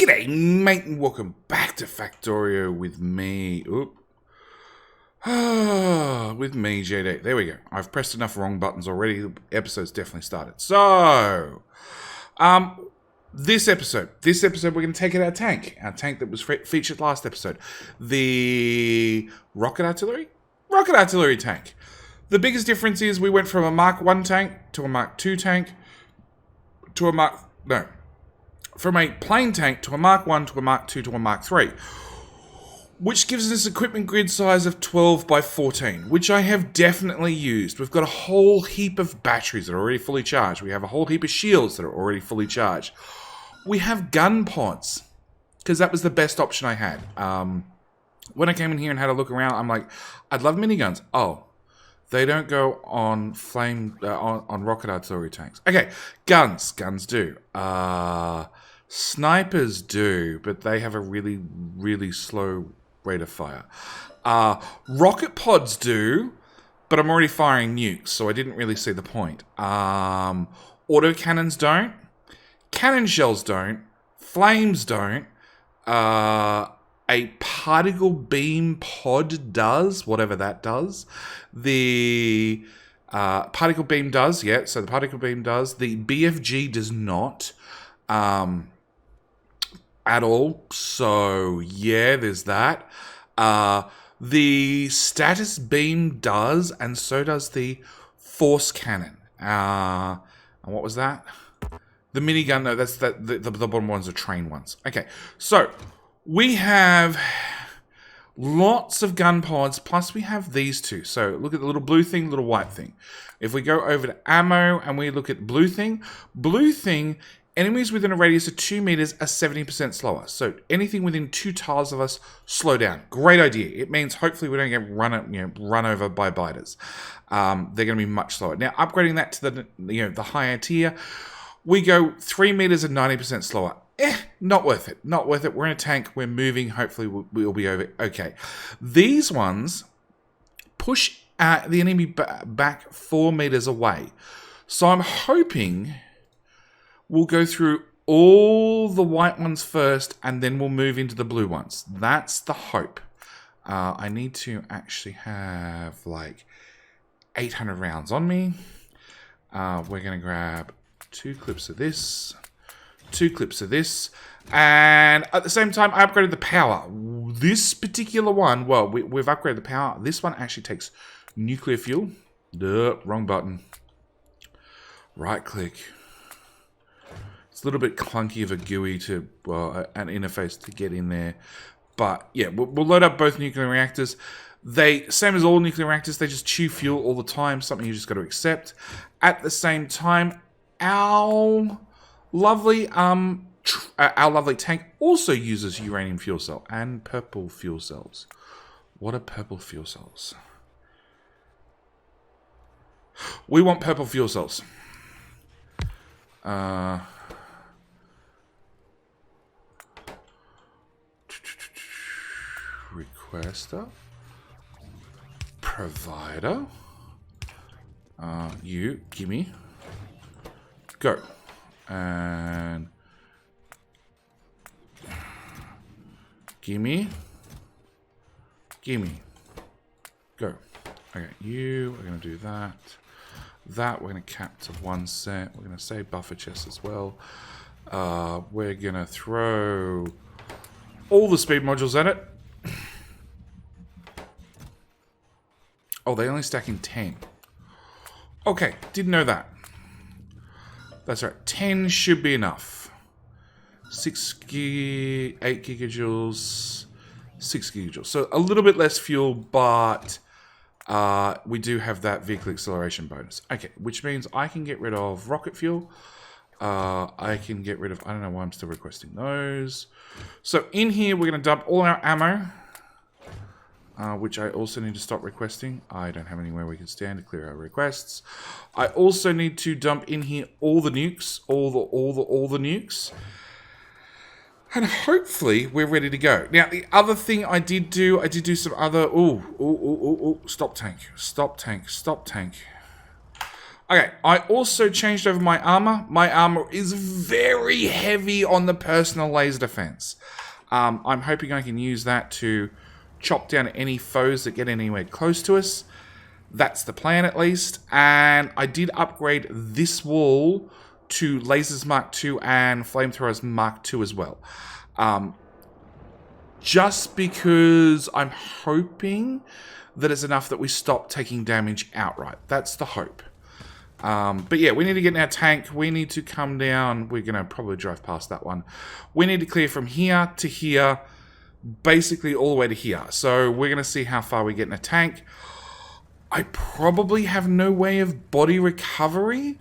G'day, mate, and welcome back to Factorio with me. With me, JD. There we go. I've pressed enough wrong buttons already. The episode's definitely started. So, this episode, we're going to take out our tank that was featured last episode, the rocket artillery tank. The biggest difference is we went from a Mark 1 tank to a Mark 2 tank from a plain tank to a Mark 1 to a Mark 2 to a Mark 3, which gives us equipment grid size of 12 by 14, which I have definitely used. We've got a whole heap of batteries that are already fully charged. We have a whole heap of shields that are already fully charged. We have gun pods, because that was the best option I had. When I came in here and had a look around, I'm like, I'd love miniguns. Oh, they don't go on on rocket artillery tanks. Okay, guns do. Snipers do, but they have a really, really slow rate of fire. Rocket pods do, but I'm already firing nukes, so I didn't really see the point. Autocannons don't. Cannon shells don't. Flames don't. A particle beam pod does, whatever that does. The particle beam does, yeah, so the particle beam does. The BFG does not. At all. So, yeah, there's that. The status beam does, and so does the force cannon. And what was that? The minigun, no, that's the bottom ones are train ones. Okay, so we have lots of gun pods, plus we have these two. So look at the little blue thing, little white thing. If we go over to ammo and we look at blue thing, enemies within a radius of 2 meters are 70% slower. So anything within 2 tiles of us, slow down. Great idea. It means hopefully we don't get run over by biters. They're going to be much slower. Now, upgrading that to the higher tier, we go 3 meters and 90% slower. Not worth it. Not worth it. We're in a tank. We're moving. Hopefully we'll be over. Okay. These ones push the enemy back 4 meters away. So I'm hoping we'll go through all the white ones first, and then we'll move into the blue ones. That's the hope. I need to actually have like 800 rounds on me. We're going to grab 2 clips of this, 2 clips of this, and at the same time, I upgraded the power. This particular one, well, we've upgraded the power. This one actually takes nuclear fuel. Wrong button. Right click. It's a little bit clunky of a GUI to, well, an interface to get in there. But yeah, we'll load up both nuclear reactors. Same as all nuclear reactors, they just chew fuel all the time, something you just got to accept. At the same time, our lovely tank also uses uranium fuel cell and purple fuel cells. What are purple fuel cells? We want purple fuel cells. Requester, provider, you, gimme, go, and gimme, go. Okay, you, we're going to do that. That we're going to cap to 1 set. We're going to say buffer chest as well. We're going to throw all the speed modules at it. Oh, they only stack in 10. Okay, didn't know that. That's right, 10 should be enough. 8 gigajoules, 6 gigajoules. So a little bit less fuel, but we do have that vehicle acceleration bonus. Okay, which means I can get rid of rocket fuel. I can get rid of, I don't know why I'm still requesting those. So in here, we're going to dump all our ammo. Which I also need to stop requesting. I don't have anywhere we can stand to clear our requests. I also need to dump in here all the nukes, all the nukes, and hopefully we're ready to go. Now the other thing I did do some other. Stop tank. Okay, I also changed over my armor. My armor is very heavy on the personal laser defense. I'm hoping I can use that to chop down any foes that get anywhere close to us. That's the plan, at least. And I did upgrade this wall to lasers Mark II and flamethrowers Mark II as well. Just because I'm hoping that it's enough that we stop taking damage outright. That's the hope. But yeah, we need to get in our tank. We need to come down. We're going to probably drive past that one. We need to clear from here to here, basically all the way to here. So we're going to see how far we get in a tank. I probably have no way of body recovery.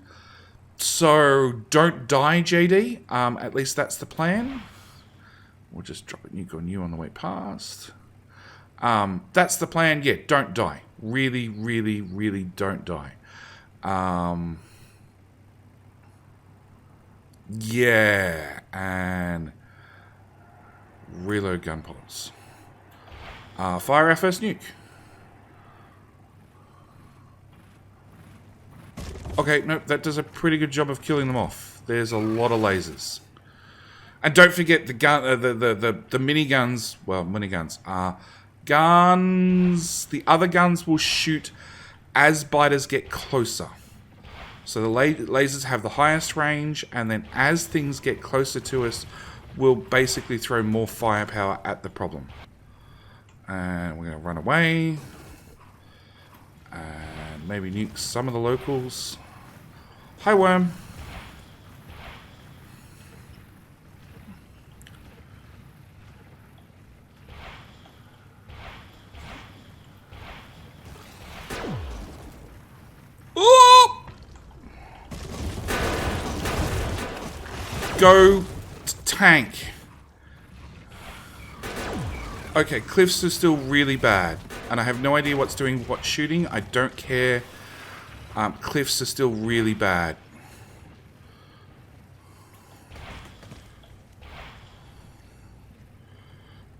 So don't die, JD. At least that's the plan. We'll just drop a nuke on you on the way past. That's the plan. Yeah, don't die. Really, really, really don't die. Yeah, and reload gun pods. Fire our first nuke. Okay, nope, that does a pretty good job of killing them off. There's a lot of lasers. And don't forget the gun, the miniguns. Well, miniguns are guns. The other guns will shoot as biters get closer. So the lasers have the highest range, and then as things get closer to us, we'll basically throw more firepower at the problem. And we're going to run away. And maybe nuke some of the locals. Hi, worm. Go tank. Okay, cliffs are still really bad. And I have no idea what's doing what shooting. I don't care. Cliffs are still really bad.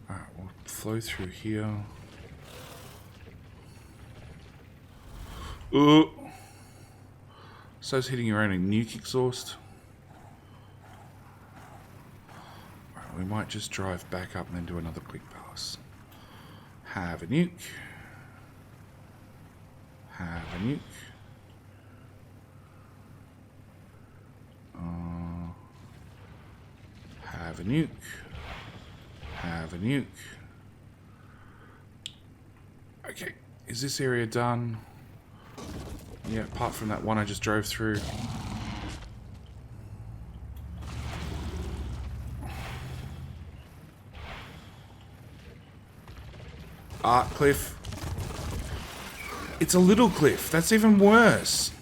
Alright, we'll flow through here. So it's hitting your own nuke exhaust. We might just drive back up and then do another quick pass. Have a nuke. Have a nuke. Have a nuke. Have a nuke. Okay, is this area done? Yeah, apart from that one I just drove through. Cliff. It's a little cliff. That's even worse.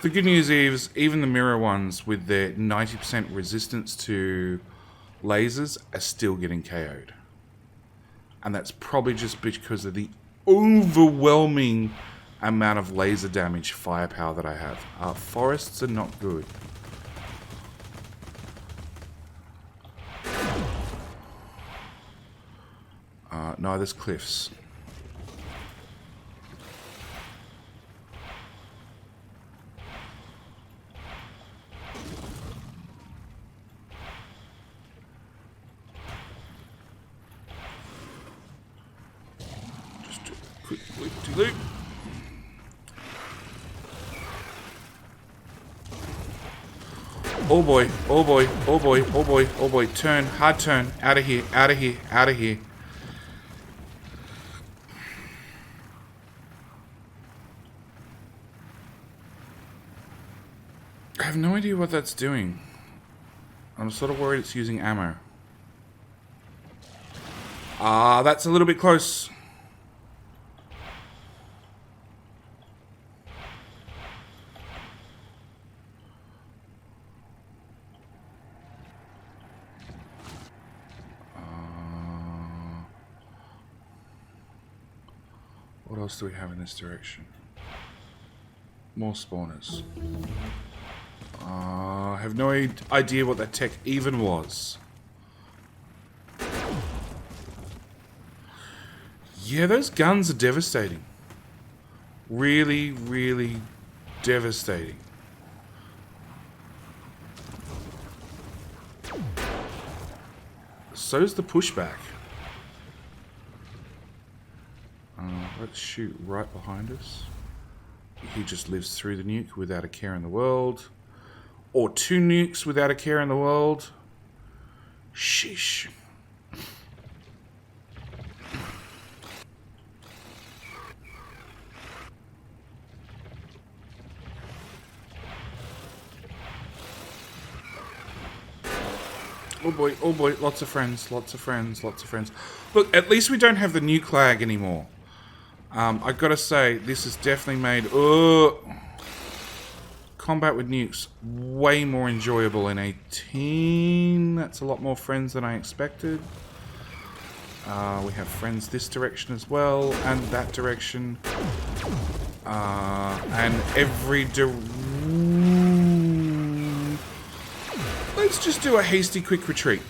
The good news is, even the mirror ones with their 90% resistance to lasers are still getting KO'd. And that's probably just because of the overwhelming amount of laser damage firepower that I have. Forests are not good. No, there's cliffs. Loop. Oh boy, oh boy, oh boy, oh boy, oh boy. Turn, hard turn. Out of here, out of here, out of here. I have no idea what that's doing. I'm sort of worried it's using ammo. That's a little bit close. else do we have in this direction? More spawners. I have no idea what that tech even was. Yeah, those guns are devastating. Really, really devastating. So's the pushback. Let's shoot right behind us. He just lives through the nuke without a care in the world. Or 2 nukes without a care in the world. Sheesh. Oh boy, lots of friends, lots of friends, lots of friends. Look, at least we don't have the nuke lag anymore. I gotta say, this has definitely made combat with nukes way more enjoyable in 18. That's a lot more friends than I expected. We have friends this direction as well, and that direction. And every Let's just do a hasty quick retreat.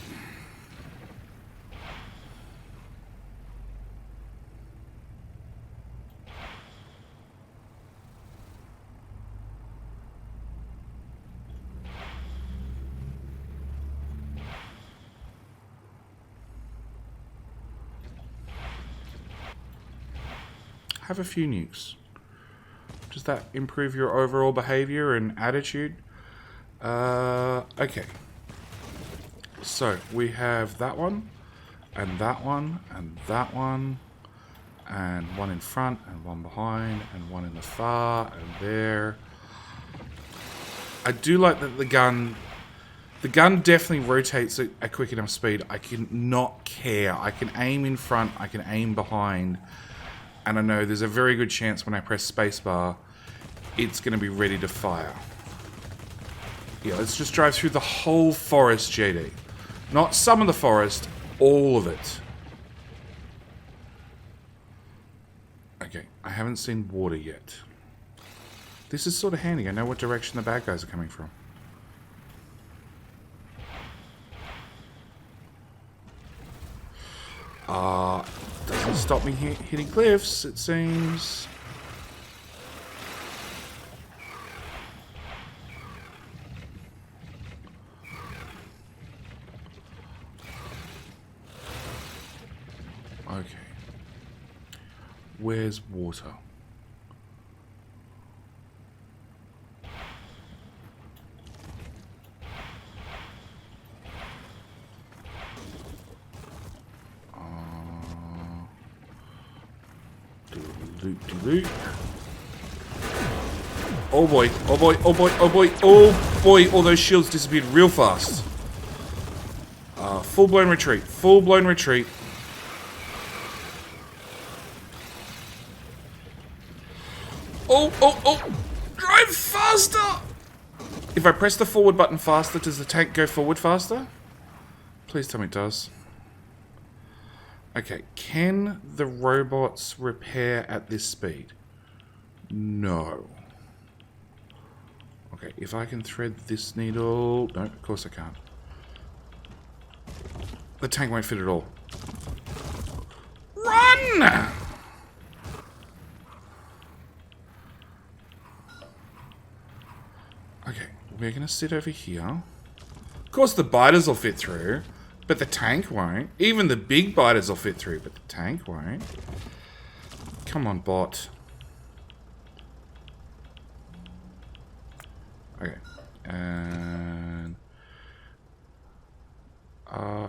Have a few nukes. Does that improve your overall behavior and attitude? Okay. So, we have that one, and that one, and that one, and one in front, and one behind, and one in the far, and there. I do like that the gun definitely rotates at a quick enough speed. I can not care. I can aim in front, I can aim behind, and I know there's a very good chance when I press spacebar, it's going to be ready to fire. Yeah, let's just drive through the whole forest, JD. Not some of the forest, all of it. Okay, I haven't seen water yet. This is sort of handy. I know what direction the bad guys are coming from. Doesn't stop me hitting cliffs, it seems. Okay. Where's water? Oh boy, oh boy, oh boy, oh boy, oh boy, all those shields disappeared real fast. Full-blown retreat, full-blown retreat. Oh, drive faster! If I press the forward button faster, does the tank go forward faster? Please tell me it does. Okay, can the robots repair at this speed? No. Okay, if I can thread this needle... No, of course I can't. The tank won't fit at all. Run! Okay, we're going to sit over here. Of course the biters will fit through, but the tank won't. Even the big biters will fit through, but the tank won't. Come on, bot. Okay, and...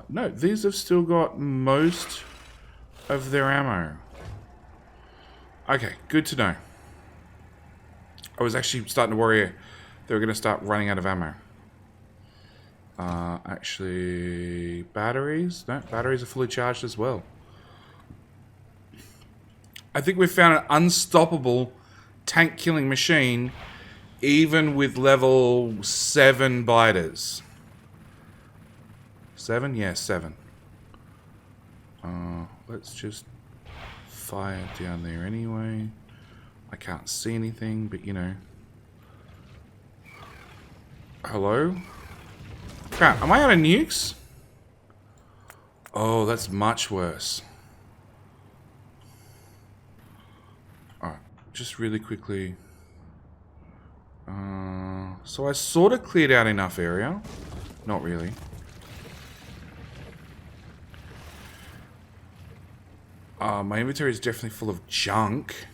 no, these have still got most of their ammo. Okay, good to know. I was actually starting to worry they were going to start running out of ammo. Actually, batteries? No, batteries are fully charged as well. I think we've found an unstoppable tank-killing machine, even with level 7 biters. 7? Yeah, 7. Let's just fire down there anyway. I can't see anything, but you know. Hello? Crap, am I out of nukes? Oh, that's much worse. Alright, just really quickly. So I sort of cleared out enough area. Not really. My inventory is definitely full of junk.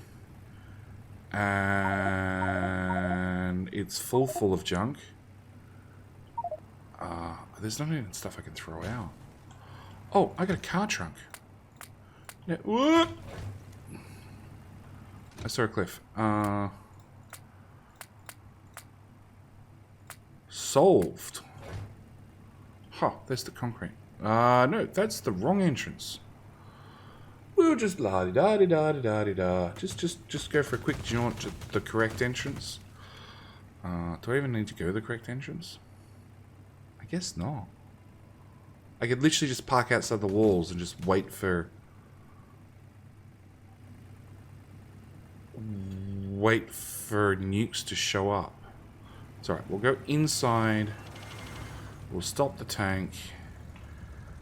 And it's full of junk. There's not even stuff I can throw out. Oh, I got a car trunk. Yeah, whoop! I saw a cliff. Solved. Huh, there's the concrete. No, that's the wrong entrance. We'll just la-di-da-di-da-di-da-di-da. Just go for a quick jaunt to the correct entrance. Do I even need to go to the correct entrance? I guess not. I could literally just park outside the walls and just wait for... nukes to show up. It's alright, we'll go inside. We'll stop the tank.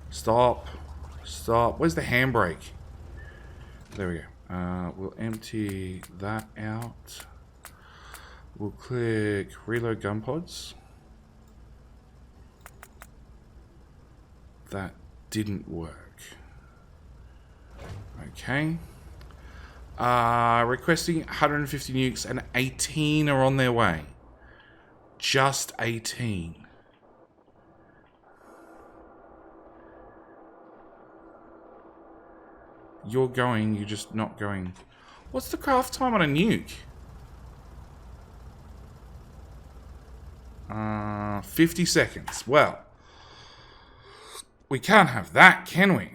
Stop. Stop. Where's the handbrake? There we go. We'll empty that out. We'll click reload gun pods. That didn't work. Okay. Requesting 150 nukes and 18 are on their way. Just 18. You're going, you're just not going. What's the craft time on a nuke? 50 seconds. Well, we can't have that, can we?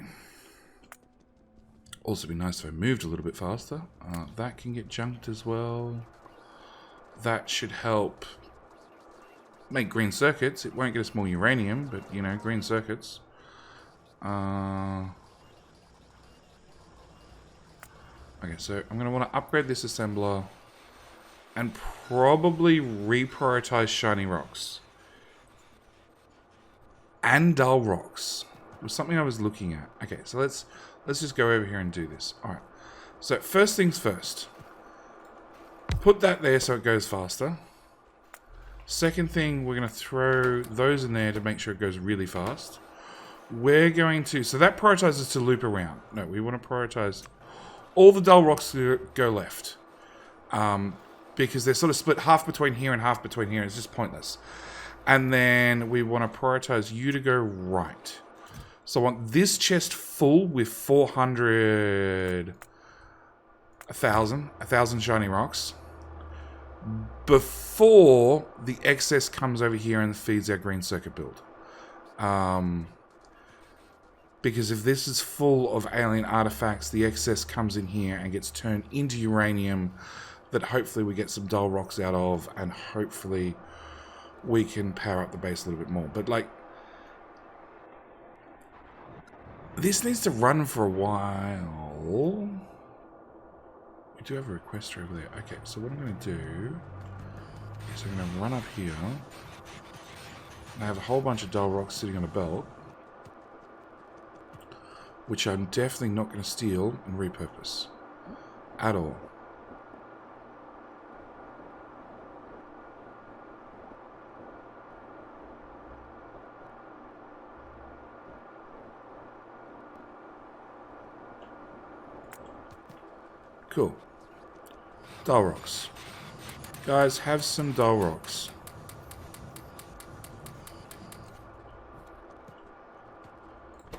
Also, it'd be nice if I moved a little bit faster. That can get junked as well. That should help make green circuits. It won't get us more uranium, but, you know, green circuits. Okay, so I'm going to want to upgrade this assembler and probably reprioritize shiny rocks. And dull rocks. It was something I was looking at. Okay, so let's just go over here and do this. Alright. So first things first. Put that there so it goes faster. Second thing, we're going to throw those in there to make sure it goes really fast. We're going to... So that prioritizes to loop around. No, we want to prioritize... All the dull rocks go left. Because they're sort of split half between here and half between here. It's just pointless. And then we want to prioritize you to go right. So I want this chest full with 400... 1,000 shiny rocks. Before the excess comes over here and feeds our green circuit build. Because if this is full of alien artifacts, the excess comes in here and gets turned into uranium that hopefully we get some dull rocks out of, and hopefully we can power up the base a little bit more. But, like, this needs to run for a while. We do have a requester over there. Okay, so what I'm going to do is I'm going to run up here. I have a whole bunch of dull rocks sitting on a belt, which I'm definitely not going to steal and repurpose. At all. Cool. Dull rocks. Guys, have some dull rocks.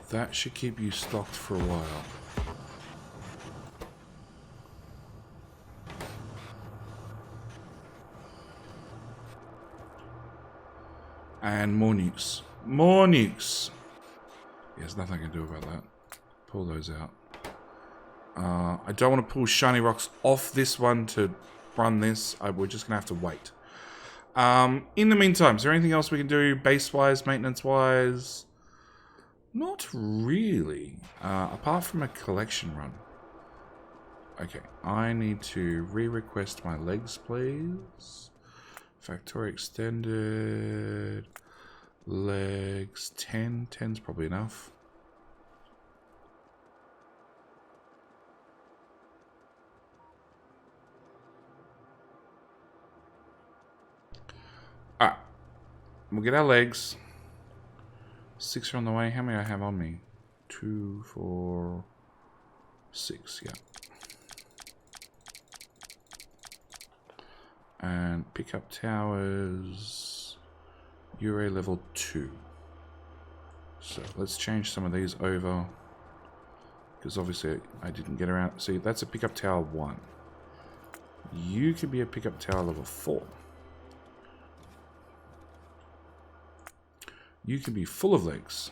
That should keep you stocked for a while. And more nukes. More nukes! There's nothing I can do about that. Pull those out. I don't want to pull shiny rocks off this one to run this. We're just going to have to wait. In the meantime, is there anything else we can do base-wise, maintenance-wise? Not really. Apart from a collection run. Okay, I need to re-request my legs, please. Factorio extended. Legs 10. 10's probably enough. Alright. We'll get our legs. 6 are on the way. How many I have on me? 2, 4, 6. Yeah. And pick up towers. Ure level 2. So let's change some of these over. Because obviously I didn't get around. See, that's a pickup tower 1. You could be a pickup tower level 4. You can be full of legs.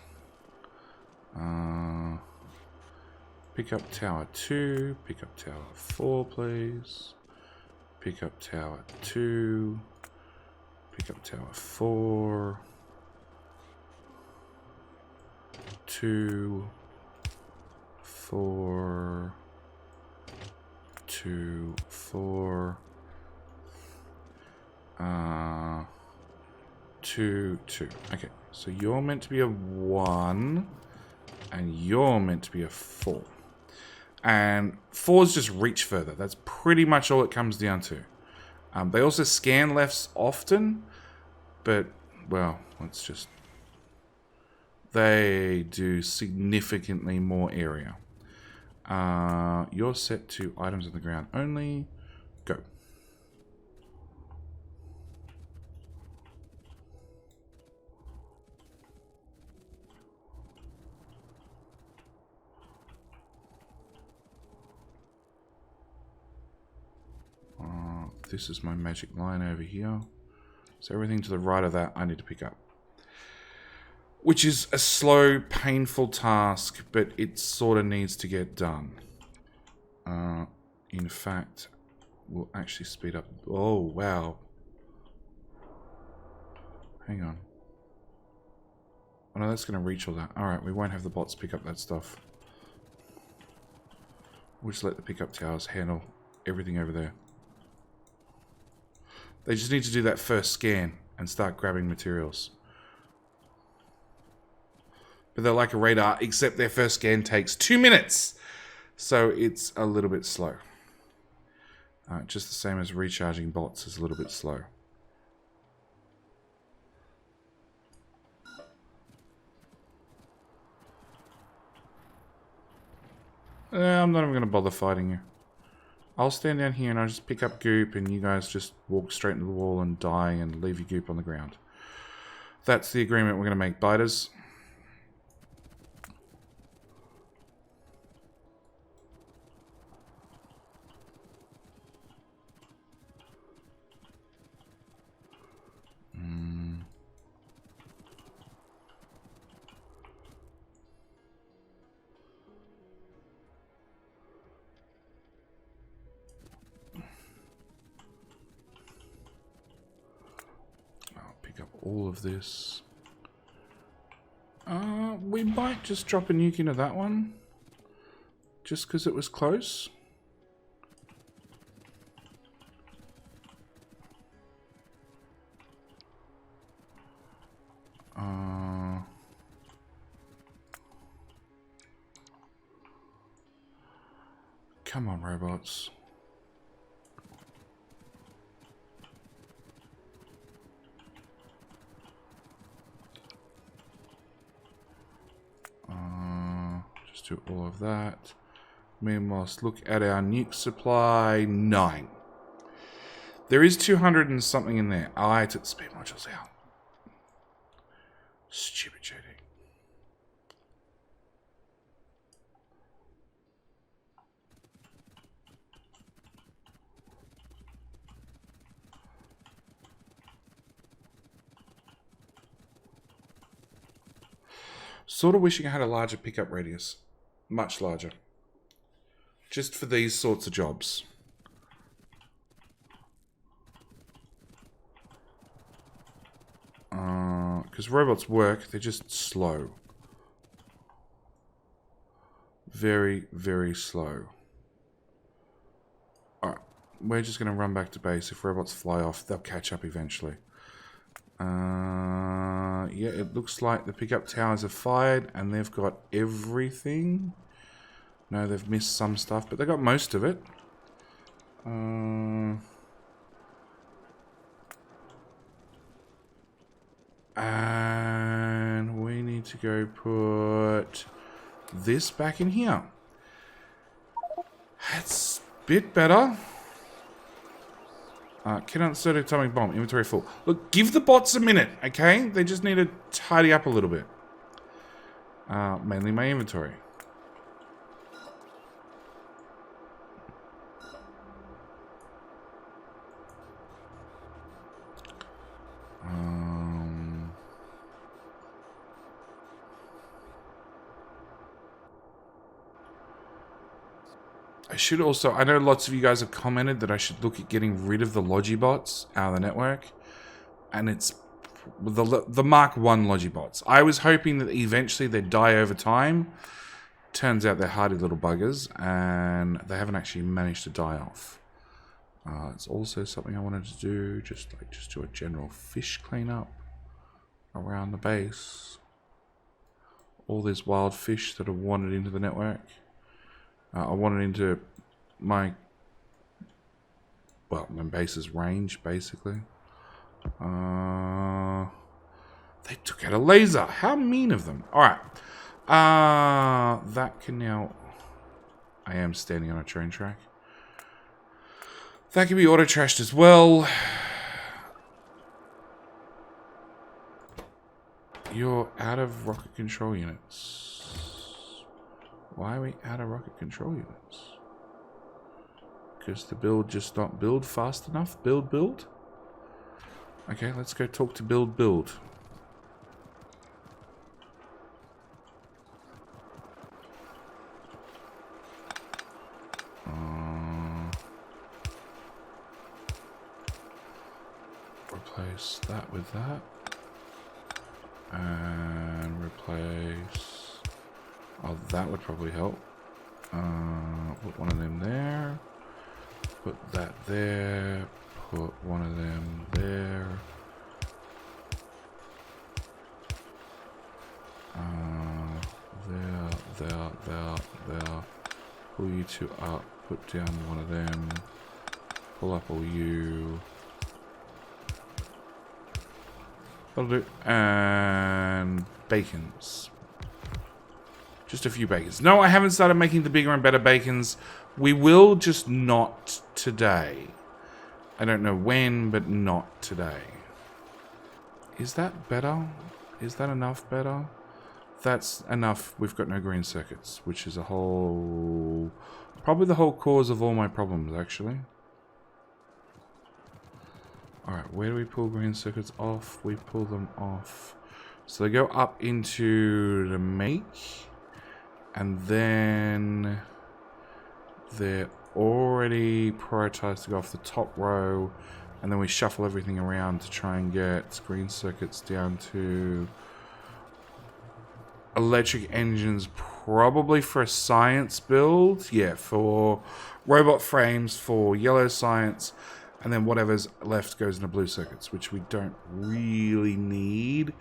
Pickup tower 2. Pickup tower 4, please. Pickup tower 2. Pickup tower 4. 2. 4. 2. 4. 2. 2. Okay, so you're meant to be a 1. And you're meant to be a 4. And 4s just reach further. That's pretty much all it comes down to. They also scan lefts often. But, well, let's just... They do significantly more area. You're set to items on the ground only. Go. This is my magic line over here. So everything to the right of that I need to pick up. Which is a slow, painful task, but it sort of needs to get done. In fact, we'll actually speed up. Oh, wow. Hang on. Oh no, that's going to reach all that. Alright, we won't have the bots pick up that stuff. We'll just let the pickup towers handle everything over there. They just need to do that first scan and start grabbing materials. But they're like a radar, except their first scan takes 2 minutes. So it's a little bit slow. Just the same as recharging bots is a little bit slow. I'm not even going to bother fighting you. I'll stand down here and I'll just pick up goop and you guys just walk straight into the wall and die and leave your goop on the ground. That's the agreement we're going to make, biters. All of this. We might just drop a nuke into that one. Just because it was close. Come on, robots. Just do all of that. Meanwhile, let's look at our nuke supply. 9. There is 200 and something in there. I took the speed modules out. Stupid JD. Sort of wishing I had a larger pickup radius. Much larger. Just for these sorts of jobs. Because robots work, they're just slow. Very, very slow. we're just going to run back to base. If robots fly off, they'll catch up eventually. Yeah, it looks like the pickup towers are fired and they've got everything. No, they've missed some stuff, but they got most of it. And we need to go put this back in here. That's a bit better. Kit insert atomic bomb. Inventory full. Look, give the bots a minute, okay? They just need to tidy up a little bit. Mainly my inventory. I should also, I know lots of you guys have commented that I should look at getting rid of the Logibots out of the network. And it's the Mark 1 Logibots. I was hoping that eventually they'd die over time. Turns out they're hardy little buggers, and they haven't actually managed to die off. It's also something I wanted to do, just do a general fish cleanup around the base. All these wild fish that have wandered into the network. I wanted into my base's range, basically. They took out a laser. How mean of them. Alright. That can now... I am standing on a train track. That can be auto-trashed as well. You're out of rocket control units. Why are we out of rocket control units? Because the build just not build fast enough? Build? Okay, let's go talk to build. Replace that with that. And replace... Oh, that would probably help. Put one of them there. Put that there. Put one of them there. There. Pull you two up. Put down one of them. Pull up all you. That'll do. And bacons. Just a few bacons. No, I haven't started making the bigger and better bacons. We will, just not today. I don't know when, but not today. Is that better? Is that enough better? That's enough. We've got no green circuits, which is a whole... Probably the whole cause of all my problems, actually. Alright, where do we pull green circuits off? We pull them off. So they go up into the make. And then they're already prioritized to go off the top row. And then we shuffle everything around to try and get green circuits down to electric engines, probably for a science build. Yeah, for robot frames, for yellow science. And then whatever's left goes into blue circuits, which we don't really need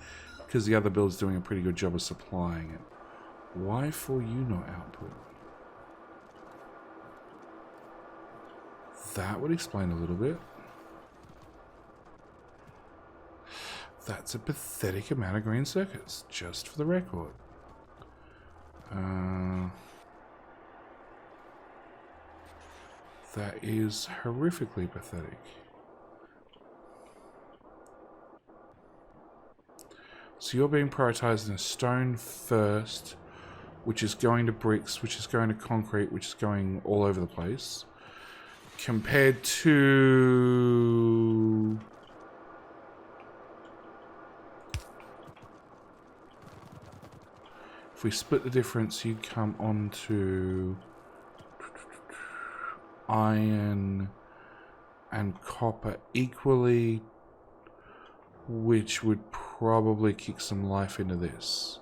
because the other build's doing a pretty good job of supplying it. Why for you not output? That would explain a little bit. That's a pathetic amount of green circuits, just for the record. That is horrifically pathetic. So you're being prioritized in stone first, which is going to bricks, which is going to concrete, which is going all over the place. Compared to... If we split the difference, you come on to iron and copper equally, which would probably kick some life into this.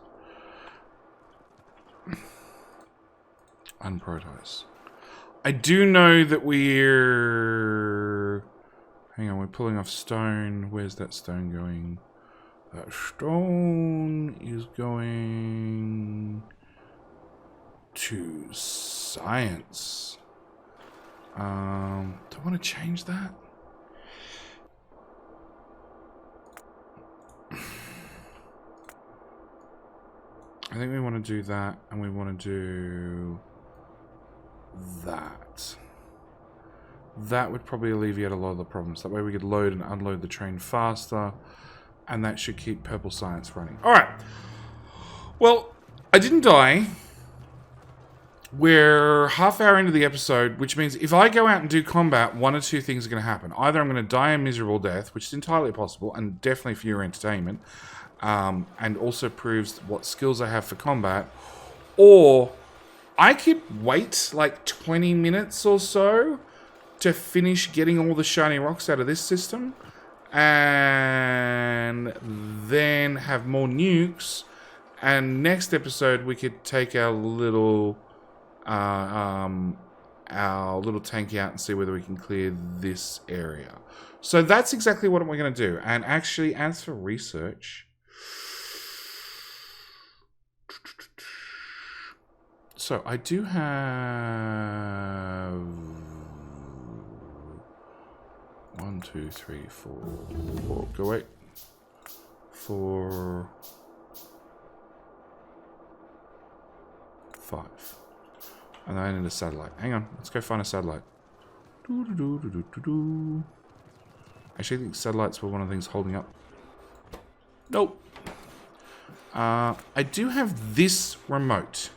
Unprioritize. I do know that we're... Hang on, we're pulling off stone. Where's that stone going? That stone is going to science. Do I want to change that? I think we want to do that, and we want to do that. That would probably alleviate a lot of the problems. That way we could load and unload the train faster, and that should keep Purple Science running. Alright. Well, I didn't die. We're half hour into the episode, which means if I go out and do combat, one or two things are going to happen. Either I'm going to die a miserable death, which is entirely possible, and definitely for your entertainment, and also proves what skills I have for combat, or I could wait like 20 minutes or so to finish getting all the shiny rocks out of this system, and then have more nukes, and next episode we could take our little tank out and see whether we can clear this area. So that's exactly what we're going to do. And actually, as for research, so I do have 1, 2, 3, 4. Go wait. 4, 5. And I need a satellite. Hang on, let's go find a satellite. Actually, I think satellites were one of the things holding up. Nope. I do have this remote.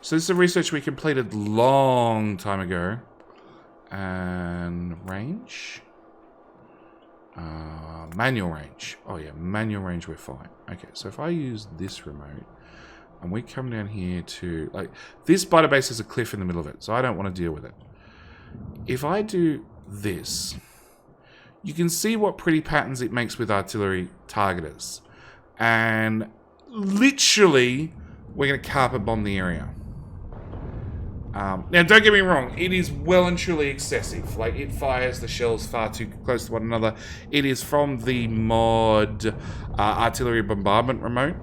So this is a research we completed long time ago. And range. Manual range. Oh yeah, manual range we're fine. Okay, so if I use this remote, and we come down here to, like, this spider base has a cliff in the middle of it, so I don't want to deal with it. If I do this, you can see what pretty patterns it makes with artillery targeters. And literally, we're going to carpet bomb the area. Now, don't get me wrong, it is well and truly excessive. Like, it fires the shells far too close to one another. It is from the mod artillery bombardment remote.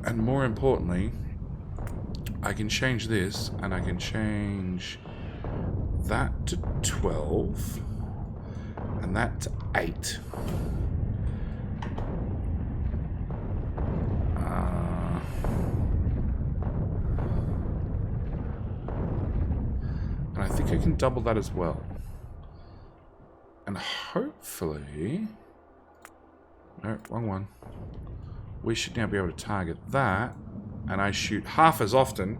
And more importantly, I can change this, and I can change that to 12, and that to 8. And I think I can double that as well. And hopefully... No, wrong one. We should now be able to target that, and I shoot half as often,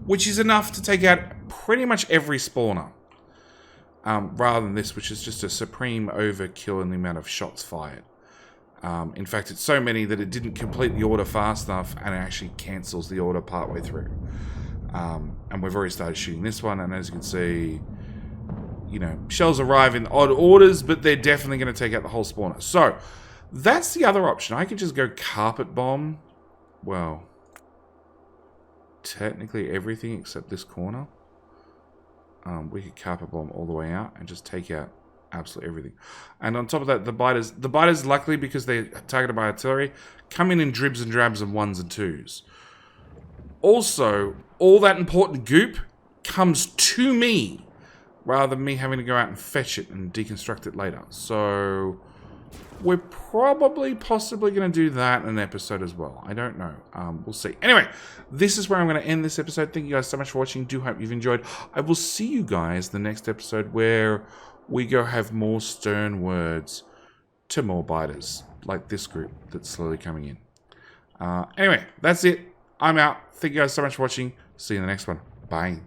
which is enough to take out pretty much every spawner. Rather than this, which is just a supreme overkill in the amount of shots fired. In fact, it's so many that it didn't complete the order fast enough, and it actually cancels the order partway through. And we've already started shooting this one, and as you can see, you know, shells arrive in odd orders, but they're definitely going to take out the whole spawner. So, that's the other option. I could just go carpet bomb. Well, technically everything except this corner. We could carpet bomb all the way out and just take out absolutely everything. And on top of that, the biters, luckily because they're targeted by artillery, come in dribs and drabs and 1s and 2s. Also, all that important goop comes to me rather than me having to go out and fetch it and deconstruct it later. So we're probably possibly going to do that in an episode as well. I don't know. We'll see. Anyway, this is where I'm going to end this episode. Thank you guys so much for watching. Do hope you've enjoyed. I will see you guys the next episode where we go have more stern words to more biters, like this group that's slowly coming in. Anyway, that's it. I'm out. Thank you guys so much for watching. See you in the next one. Bye.